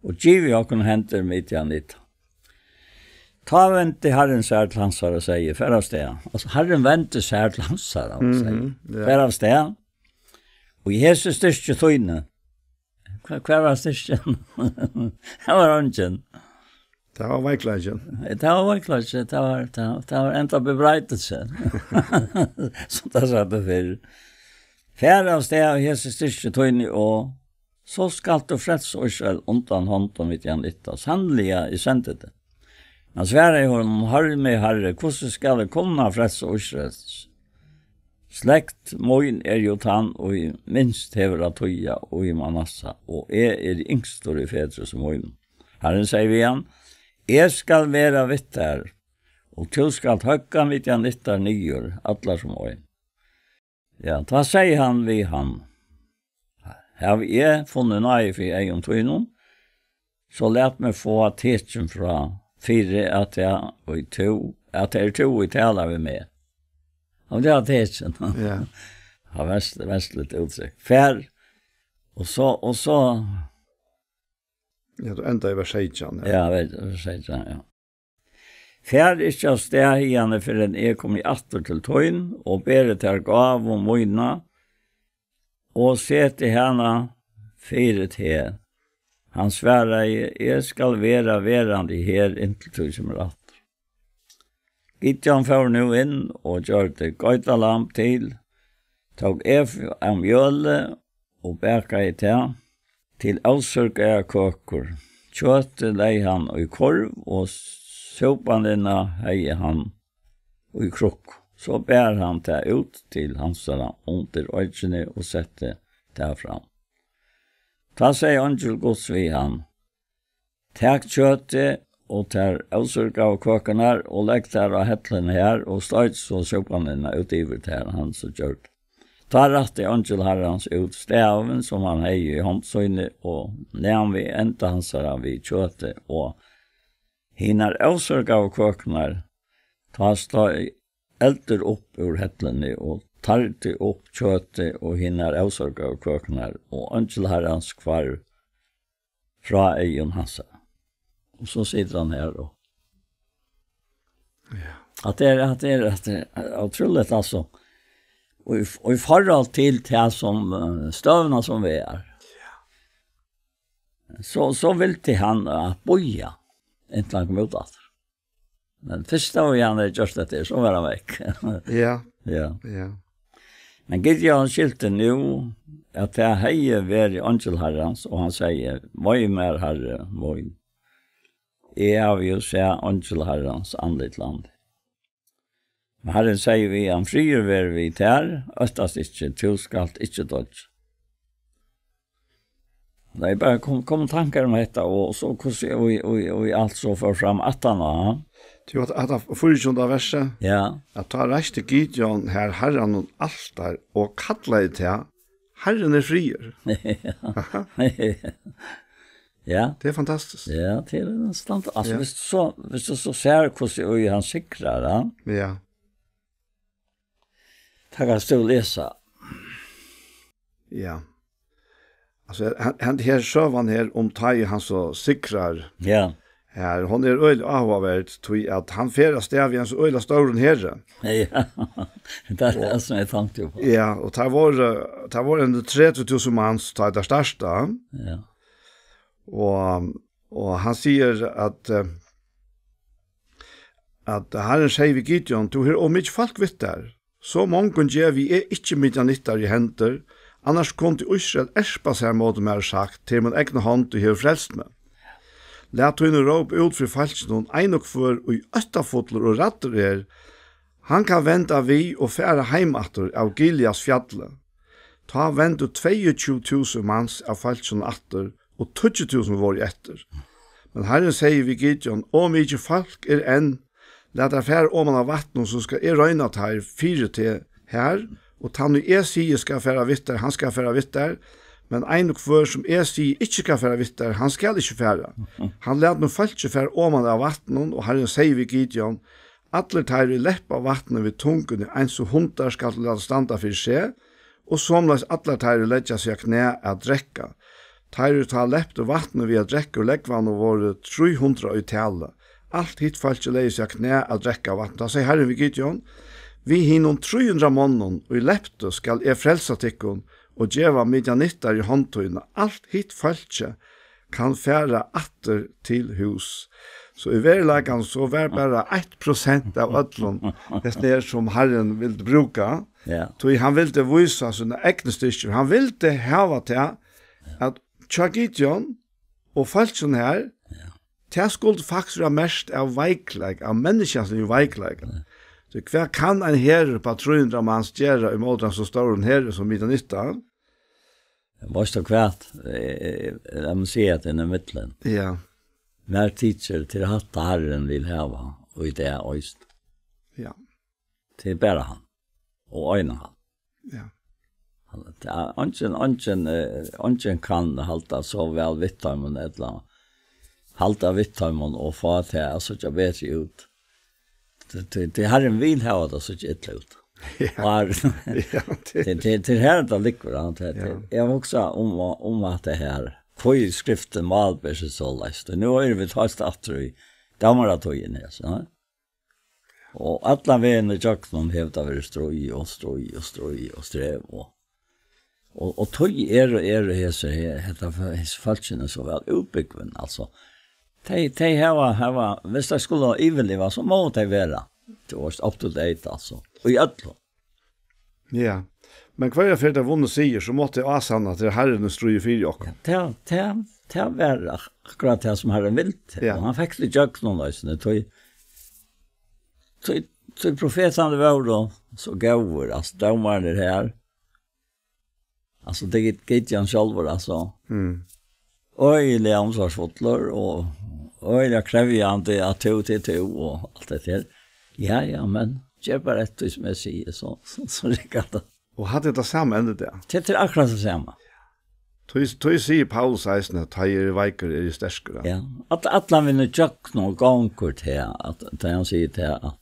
og givet åkken henter Midjanit. Ta vente Herren sær til hansere, sier, fær av sted. Altså, Herren venter sær til hansere, sier, fær av sted. Og Jesus styrke tøyne. Hva var styrke? Det var ønsken. Det var veiklagen. Det var veiklagen. Det var enda bebreidelse. Som det sa det før. Fær av sted av Jesus styrke tøyne, og så skal du freds og selv undan hånden mitt igjen litt. Sannelig i sendet det. Men svære i honom, Herre med Herre, hvordan skal det kunne freds og selv? Slekt moin jo tann, og i minst hever av tøya, og i Manassa, og i yngstor i Fedrus moin. Herren sier vi igjen, skal være vitt her, og du skal høgga mitt igjen litt der nyer, atler som moin. Ja, da sier han vi han, Har jeg funnet nøye for egen tøynen, så let meg få tetsen fra 4 at jeg er 2 i tala vi med. Og det er tetsen. Ja. Har vært litt uttrykk. Fær, og så... Ja, du enda i vers 16. Ja, vers 16, ja. Fær ikke av sted igjen for en kom i atter til tøyen, og bere til gav og møyna, og se til henne 4 til. Han sværa jeg skal være verande her inntil tog som atter. Gittjan får nu inn og gjør det gøytalamp til, tog av mjøle og bæka i til avsørga køkker. Kjøttet lei han i korv og sopanina hei han i krukk. Så bær han det ut til hansara under øyne og sette det fram. Ta seg angel gods vi han. Takk kjøttet og tar avsørga av køkene og legg der av hettelen her og støyt så sopanina ut iver til han så gjørt. Ta rett i angel herrens ut staven som han hei i håndsøyne og nevn vi enda hansara vi kjøttet og hinner avsørga av køkene ta støy elder opp ur hetlene og tar det opp kjøttet og hinner avsørga av køkene og angel herrens kvar fra egen hansa. Og så sitter han her og Ja. At det er utrolig altså. Og i forhold til det som støvna som vi er. Så vil til han boja inntil han kom ut at. Men først da han just dette, så var han vekk. Ja. Ja. Ja. Men Gideon skilte nu at det heier vært angel herrens, og han sier, «Voi mer herre, voi. Jeg har jo se angel herrens andligt land.» Men herren sier vi, han frier vært vi ter, østast ikke, tilskalt ikke dodge. Det er bare kom tankar om dette, og så og alt så får fram at han var. Du at han forrige verset, Ja. at ta reiste Gideon her herren og altar, og kalla i til, herren er frier. Ja. Det er fantastisk. Ja, det er en stand. Altså, hvis du så ser hvordan han sikrer det, Ja. da kan du lese. Ja. Altså, han her søvan her om tai han så sikrar Ja. her. Hon er øyla avhåverd, tog at han færa stav i hans øyla stauren herre. Ja. Det er det som jeg tenkte på. Ja, og det var en 30.000 manns ta det største. Ja. Og han sier at herren sier vi Gideon, du har om ikke folk vitt der, så mange gjør vi er ikke midjanittar i hender, annars kunne Israel erspa seg mot mer sagt, til min egen hånd du har frelst med. Læt hun råp ut for falskene, ein og for og østafotler og ratter han kan venda vi og fære heimatter av Gileas fjallet. Ta vendu 22.000 manns av falskene atter, og 20.000 var i etter. Men herren sier vi Gideon, om ikke folk er enn, let der fære om man av vattnet, så skal jeg røyne at her 4 til her, og ta nu jeg sier skal fære vitter, han skal fære vitter, men ein og for som jeg sier ikke skal fære vitter, han skal ikke fære. Han let nu folk ikke fære om man av vattnet, og herren sier vi Gideon, atler tar i lepp av vattnet ved tungene, en så hundar skal lade standa for seg, og somlas atler tar i ledja seg knæ at drekka. Tar ta lept og vattnet ved at drekke og leggvann og våre 300 i tale. Alt hit falt ikke leie seg knæ at drekke vattnet. Da sier herren vi Gideon, vi hinnom 300 månen, og i lepte skal jeg frelsa tikkun, og djeva midjanittar i håndtøyene. Alt hit falt ikke kan fære atter til hus. Så i verlagan så var bare 1% av ødlun, det som herren ville bruka. Ja. Så han ville vise sine egne styrker. Han ville hava til at Gideon og falskene her, det skulle faktisk være mest av veikleg, av menneskens veikleg. Så hva kan en herre på 300 manns gjøre i måten så står en herre som midjanittar? Jeg måste kvært, jeg må si at den er mittlen. Ja. Mer teacher til at herren vil hava, og i det er øyst. Ja. Til bare han, og øyne han. Ja. Ongen kan halta så väl vittarmon eller halta vittarmon och få till alltså jag vet ju ut. Det har en vill ha det så inte ut. Ja. Det här det likvar han det. Jag också om att det här för skriften Malbers så läst. Nu är vi fast efter i damaratojen här så. Och alla vägen i Jackson hävdar vi stroj och sträv och tog det så heter falskene så väl uppbyggven alltså. De här visst det skulle överleva så måste det vara. Det var up to date alltså. Och i allt. Ja. Men kvar för det vunnit säger så måste jag asanna till Herren stroj för jag. Ja, det var akkurat det som Herren vill. Och han fick det Jackson lösne Så profeten det var då så gåvor alltså de var det här. Alltså det gick ju själv alltså. Oj, det ansvarsfullor och oj, jag kräver ju inte att to och allt det där. Ja, men jag bara ett som jag säger så det. Och hade det samma ända där. Det är akkurat det samma. Tog säger Paulus säger att han vaiker är starkare. Ja, att alla vill ju jack någon gång kort här att han säger det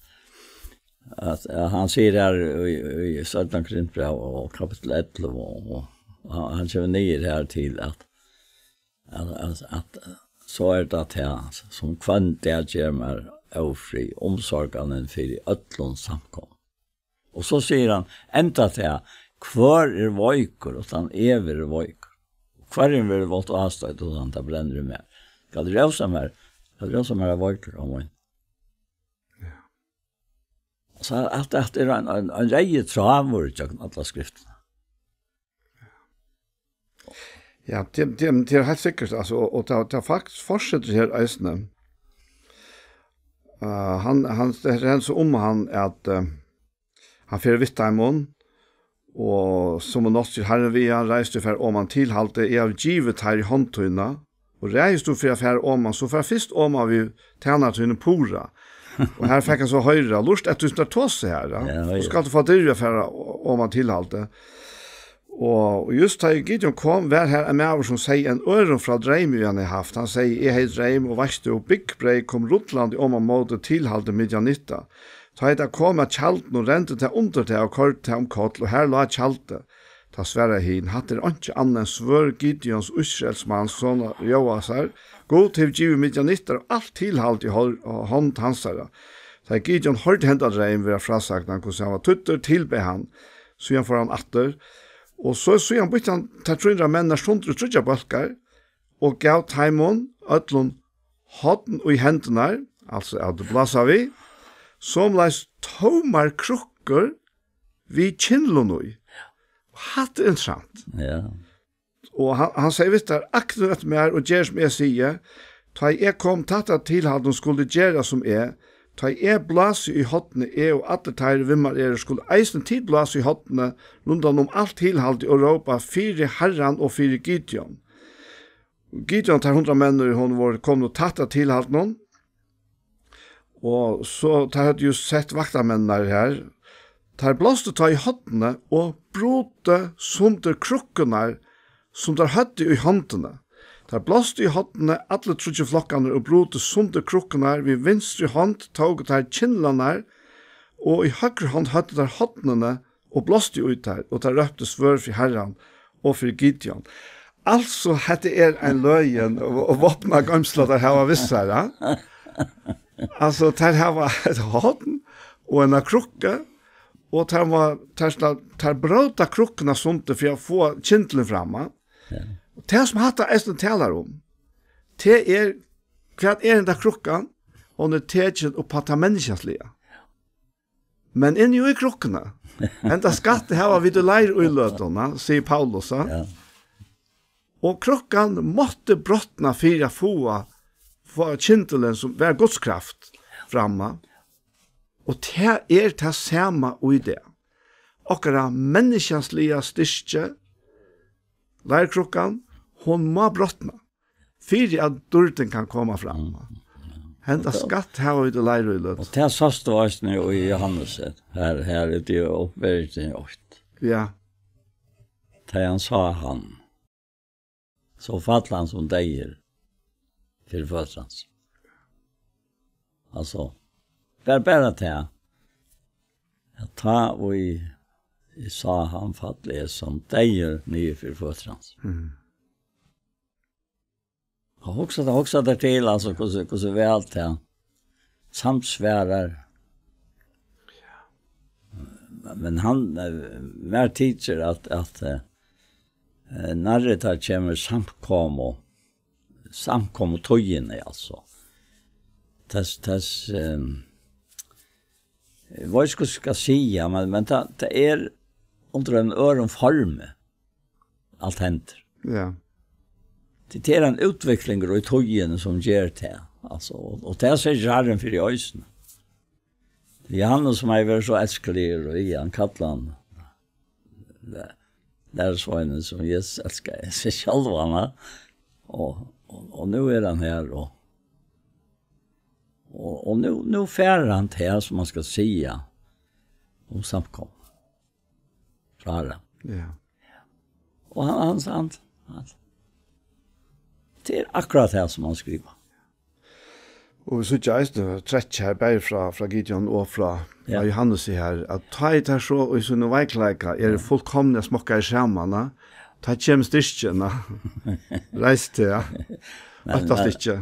att han säger där i Södra Korinther och kapitel 11 och han kör ner här till att så är det här som kvant det ger mig ofri omsorganen för i ötlån samkom. Och så säger han ända till kvar är vojkor och han ever vojkor. Kvar är vårt avstånd och han tar bränner med. Kan du rösa med? Kan du rösa med vojkor om mig? Så att det är en rej travor i alla skrifterna. Ja, det är helt säkert alltså och det faktiskt fortsätter här Eisne. Han det är så han att han för vittamon och som något till Herren vi han reste för om han tillhalte är av givet här i handtunna och reste för om man så för först om man vi tjänar till pora. Och här fick han så höra lust att du ska ta sig här. Ja, och ska du få det för om man tillhalte. Och just här Gideon kom var här en man som säger en öron från drömmen han har haft. Han säger jag har dröm och värste och big break kom Rutland om man måste tillhalte midjanitta. Så det kom att chalten och rente till under till och kort till om kort och här la chalte. Ta svära hin hade det inte annan svör Gideons Israelsman son Joasar. Gå till giv midjanitter och allt tillhalt i hand hansara. Så Gideon hörde hända dröm vara frasagt han kunde var tutter tillbe han. Så han får han åter. Och så han bytte han till 300 männer stund och trutja balkar och gav Taimon ötlun hatten och i händerna, alltså att blassa vi, som läs tomar krukkor vid kinnlunoi. Hatt intressant. Ja. Och han säger visst där aktivt mer och gör som jag säger, ta jag kom tatta till han skulle göra som ta blas i hotne och alla tar vimmar skulle eisen tid blas i hotne rundan om allt tillhalt i Europa fyra herran och fyra Gideon. Gideon tar 100 männer hon var kom och tatta tillhalt någon. Och så tar ju sett vaktamänner här. Tar blåste ta i hotne och brote sunder krukkorna som där hade i hantene. Der blåste i hotene alle trutje flokkene og brote sunde krukene vid venstre hånd tog der kinnlene og i høyre hånd hadde der hotene og blåste ut der og der røpte svør for Herren og for Gideon. Altså hette en løyen og våpna gamsla der her var visser. Ja? Altså der her var et hoten og en krukke og der bråta krukkene sunde for å få kindlen framme. Ja. Det som hatt Eisen talar om, det hva den der krukkan, og det teget opp på det menneskenslige. Men inni i krukkene, enda skatt det her var vid leir og i løtene, sier Paulus. Ja. Og krukkan måtte brottna for å få kintelen som var godskraft framme. Og det det samme og i det. Akkurat menneskenslige styrke, leirkrukkan, hon må brottna. Fyrir at dörten kan komma fram. Hända skatt här vid leir och löt. Och det sås då är nu i Johannes. Här är det ju uppvärkt i 8. Ja. där han sa han. Så fall han som dejer för föttrans. Alltså, bara det. Jag tar och i sa han fattlig som dejer nye för föttrans. Och också där till alltså hur så väl det samsvärar. Men han mer teacher att när det här kommer samkom och tojene alltså. Vad ska säga men det är under en öronform allt händer. Ja. Det är en utveckling i tojene som ger det. Alltså, och det är jarren för i öjsen. Johannes som är väl så älskelig och han kallar han lärarsvinen som Jesus älskar sig själva. Och nu är han här och nu färrar han till här som man ska säga om samkom. Fara. Ja. Och han det är akkurat det som han skriver. Og vi synes ikke trett her, bare fra Gideon og fra Johannes her, at ta i det så, og i sånne veikleika, det fullkomne smokker i skjermene, ta i kjem styrkjene, reis til, ja. Alt av styrkje.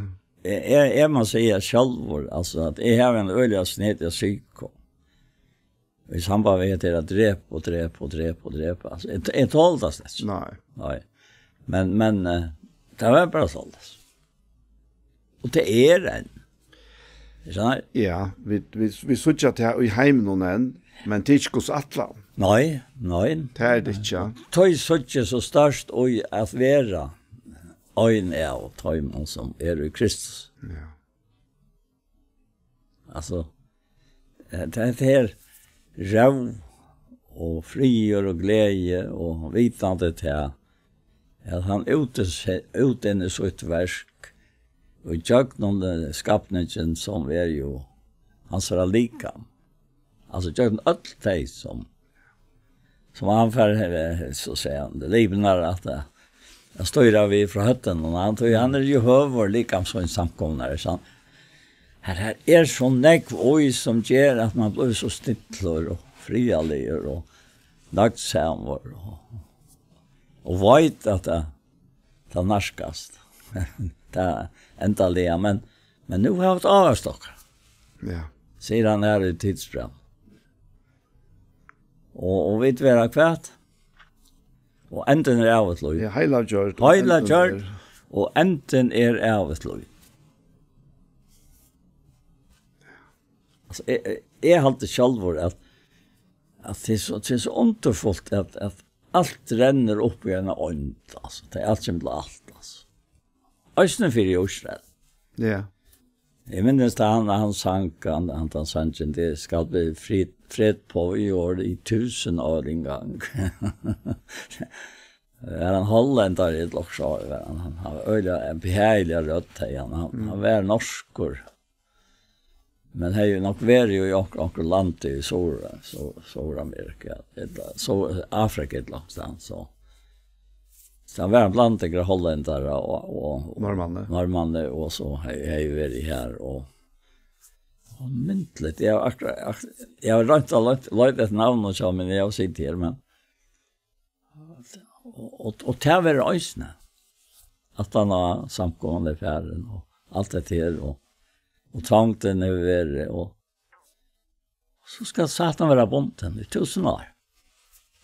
Jeg må si selv, altså, at jeg har en øyelig snitt av psyko. I samband med det at drepe, altså, jeg tåldes det. Nei. Men det var bare tåldes. Og det er en. Ja, vi sutja til i heimen men det er ikke hos atlan. Nei. Det er det ikke. Tøy sutja så størst og at være øyn av tøymen som i Kristus. Ja. Altså, det er rau og frier og glede og vitande til at han utdenne sitt versk og jag någon skapningen som är ju hans lika. Alltså jag allt det som han för så säger det livnar att jag står där vi från hötten och han är ju hövor lika som en samkomnare så här är så näck oj som ger att man blir så stillor och frialig och nattsamor och vet att det narskast. Det ändaliga men nu har jag ett avstockar. Ja. Säger han här i tidsbrand. Och vet vi är kvart. Och enten är av ett lov. Ja, hela gjort. Och enten är av ett lov. Alltså är halt det självor att det är så underfullt att allt renner upp i en ond alltså. Det är allt som blir allt alltså. Øysten for i Israel. Ja. Jeg minnes da han sank, han sanken, det skal bli fred på i år i 1000 år en gang. Han hollender i et loksår, han har øyla en behagelig rødt han var norskor. Men han jo nok vært jo i akkur land i Sør-Amerika, Afrika et långstans, så. Så han var bland de holländare och norrmanne och så hej vi här och myntligt jag har rätt ett namn och så men jag sitter här men och det var ösna att han har samkommande färden och allt det till och tvångten över och så ska satan vara bonten i 1000 år.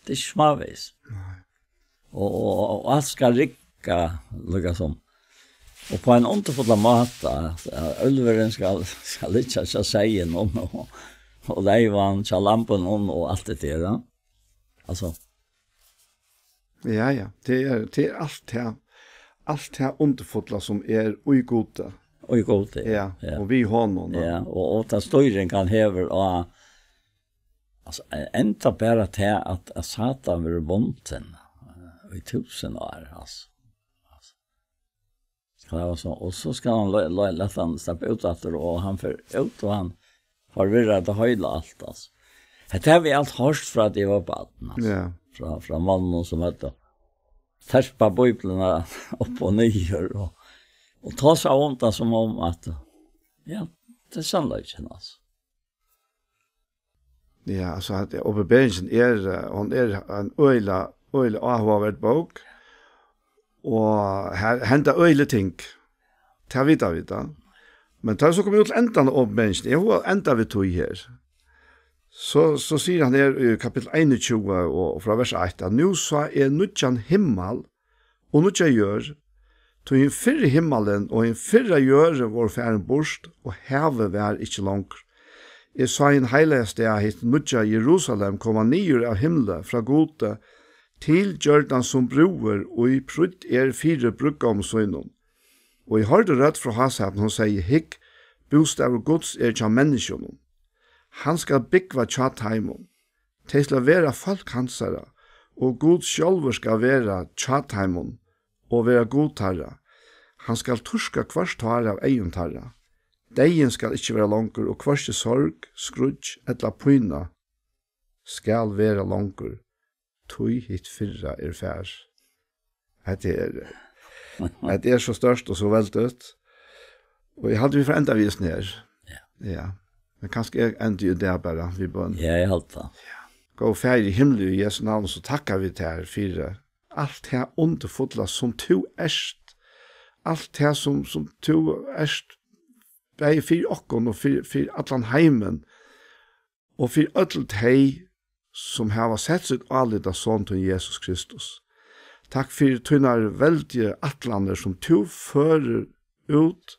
Det är smavis. Och allt ska rycka liksom. Och på en underfulla mata ölveren ska lite så säga någon och leivan ska lampan och allt det där. Alltså ja, det är allt det underfulla som är ojgota. Ja, och vi honom. Ja, och ta stören kan häver och alltså ända bara till att satan blir bonten. I 1000 år alltså. Och så ska han låta han stappa ut efter och han för ut och han förvirrad att höjla allt alltså. Det har vi allt hörst för att det var på alltså. Ja. Från mannen som hette terpa biblarna upp och ner och ta sig om det som om att ja, det är sannolikt alltså. Ja, alltså att uppenbarelsen hon en öjla avhåverd bok. Og her hender øyelig ting. Det vita. Men da så kommer ut til enden av mennesken. Jeg har enda vi tog her. Så sier han her i kapittel 21 og fra vers 8 at nå så nødjan himmel og nødja gjør tog en fyrre himmelen og en fyrre gjøre vår færen borst og havet vær ikke langt. Jeg sa en heilige sted hit nødja Jerusalem komma nyer av himmelen fra gode til Jordan som broer, og i prutt fire brugga om søgnen. Og jeg har det rett fra Hashaven, hun sier, hikk, bostad og gods tja menneskene. Han skal byggva tjatheimon, til skal være folk hansara, og god sjálfur skal være tjatheimon, og være godtarra. Han skal turska kvarstare av eientarra. Deien skal ikkje være langer, og kvarste sorg, skrudj, etla pyna, skal være langer. Tui hit fyrra fær. Det så størst og så veldig. Og jeg hadde vi for enda visen her. Ja. Men kanskje jeg enda jo der bare, vi bønn. Ja, jeg halte det. Gå fær i himmelen i Jesu navn, så takkar vi til her fire. Alt her underfotla som to erst. Alt her som to erst. Bei fyr okkon og fyr atlan heimen. Og fyr ödelt hei som hava sett sitt alida sånn til Jesus Kristus. Takk for tunnar veldige atlander som to fører ut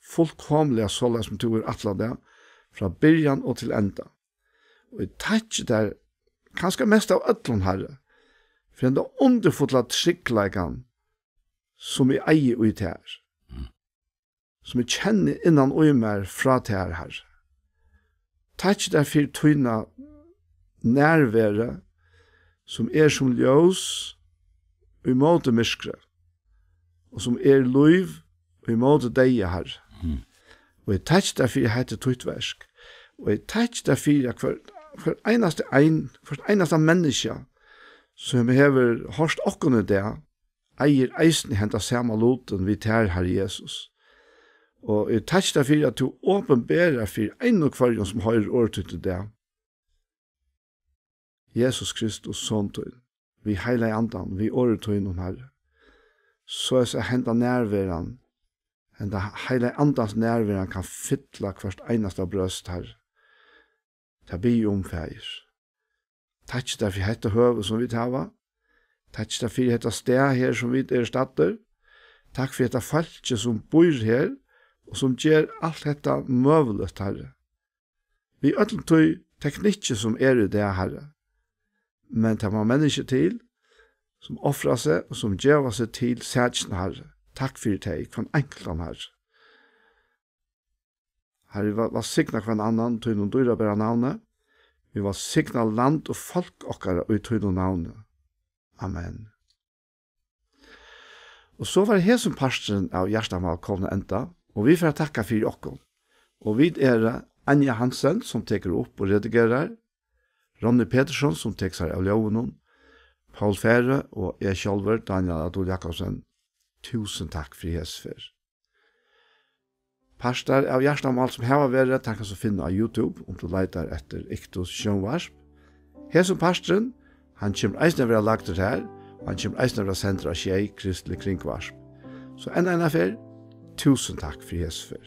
fullkomlige såla som to atlander fra byrjan og til enda. Og jeg takk der kanskje mest av atlan herre for en underfotla tryggleikan som jeg eier ut her. Som jeg kjenner innan øymer fra til herre. Takk der for tunnar nærvære som som ljós i måte myskre og som liv i måte deie her. Og jeg takk der for jeg heter tuttversk. Og jeg takk der for hver eneste menneske som hever hørst okkene det eier eisen i hentet samme loten vi tar her Jesus. Og jeg takk der for at du åpenberer for en og hver som har året til det. Jesus Kristus sånn til, vi heilig andan, vi året til noen herre. Så er det hendt nærværen, hendt heilig andans nærværen kan fytla hvert eneste brøst herre. Det blir omfeier. Takk der for hette høve som vi tar. Takk der for hette sted her som vi statter. Takk for hette falske som bor her, og som gjør alt dette møvelet herre. Vi ødler teknikker som i det herre. Men det var mennesker til, som offrer seg, og som gjør seg til sætjen herre. Takk for det, for en enkeltan herre. Herre, vi var signa hver annan, tog noen dyra bæra navnet. Vi var signa land og folk okkara, og tog noen navnet. Amen. Og så var det her som pastoren av Gjerstamal kom enda, og vi får takka for okkom. Og vi Anja Hansen, som teker opp og redigerer, Ronny Petersson, som tek seg av Ljøvenen, Paul Fære og jeg sjølver, Daniel Adol Jakobsen. Tusen takk for Jesper. Pastor av Gjerstamal som har vært, kan du finne av YouTube, om du leiter etter Iktus Sjønvarsp. Her som pastoren, han kommer eisne være lagt ut her, og han kommer eisne være sendt av Skjei Kristelig Kringvarsp. Så enda en affær, tusen takk for Jesper.